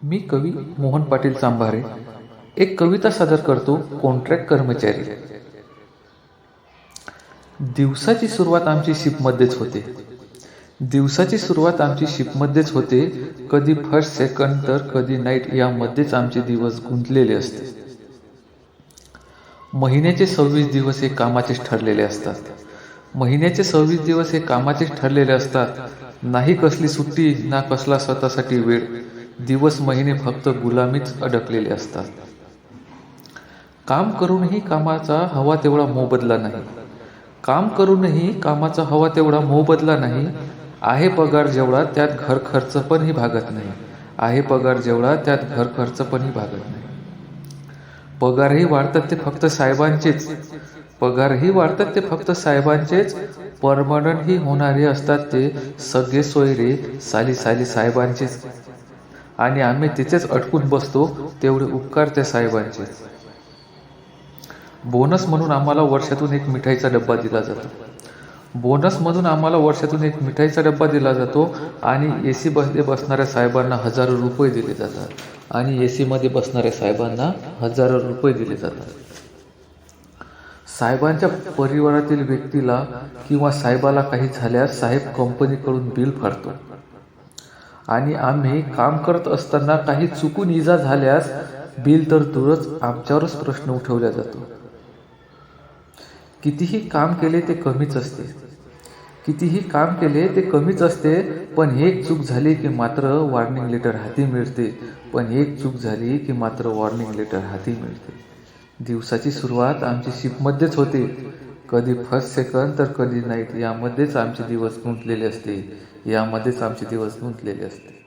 मी कवी मोहन पाटील चांभारे एक कविता सादर करतो. कॉन्ट्रॅक्ट कर्मचारी. दिवसाची सुरुवात आमची शिपमध्येच होते. दिवसाची सुरुवात आमची शिपमध्येच होते. कधी फर्स्ट सेकंड तर कधी नाईट यामध्येच आमचे दिवस गुंतलेले असते. महिन्याचे 26 दिवस हे कामाचेच ठरलेले असतात. महिन्याचे 26 दिवस हे कामाचेच ठरलेले असतात. नाही कसली सुट्टी ना कसला स्वतःसाठी वेळ. दिवस महिने फक्त गुलामीच अडकलेले असतात. काम करूनही कामाचा हवा तेवढा मोबदला नाही. काम करूनही कामाचा हवा तेवढा मोबदला नाही. आहे पगार जेवढा त्यात घर खर्च पणही भागत नाही. आहे पगार जेवढा त्यात घर खर्च पणही भागत नाही. पगारही वाढतात ते फक्त साहेबांचेच. पगारही वाढतात ते फक्त साहेबांचेच. परमनंटही होणारे असतात ते सगळे सोयरे साली साली साहेबांचेच. आणि आम्ही तिथेच अटकून बसतो. तेवढे उपकार त्या साहेबांचे. बोनस म्हणून आम्हाला वर्षातून एक मिठाईचा डब्बा दिला जातो. बोनस म्हणून आम्हाला वर्षातून एक मिठाईचा डब्बा दिला जातो. आणि एसी मध्ये बसणाऱ्या साहेबांना हजारो रुपये दिले जातात. आणि एसी मध्ये बसणाऱ्या साहेबांना हजारो रुपये दिले जातात. साहेबांच्या परिवारातील व्यक्तीला किंवा साहेबाला काही झाल्यास साहेब कंपनीकडून बिल फाडतो. आणि आम्ही काम करत असताना काही चुकून इजा झाल्यास बिल तर दूरच आमच्यावरच प्रश्न उठवला जातो. कितीही काम केले ते कमीच असते. कितीही काम केले ते कमीच असते. पण एक चूक झाली की मात्र वॉर्निंग लेटर हाती मिळते. पण एक चूक झाली की मात्र वॉर्निंग लेटर हाती मिळते. दिवसाची सुरुवात आमची शिपमध्येच होते. कधी फर्स्ट सेकंड तर कधी नाईट यामध्येच आमचे दिवस गुंतलेले असते. यामध्येच आमचे दिवस गुंतलेले असते.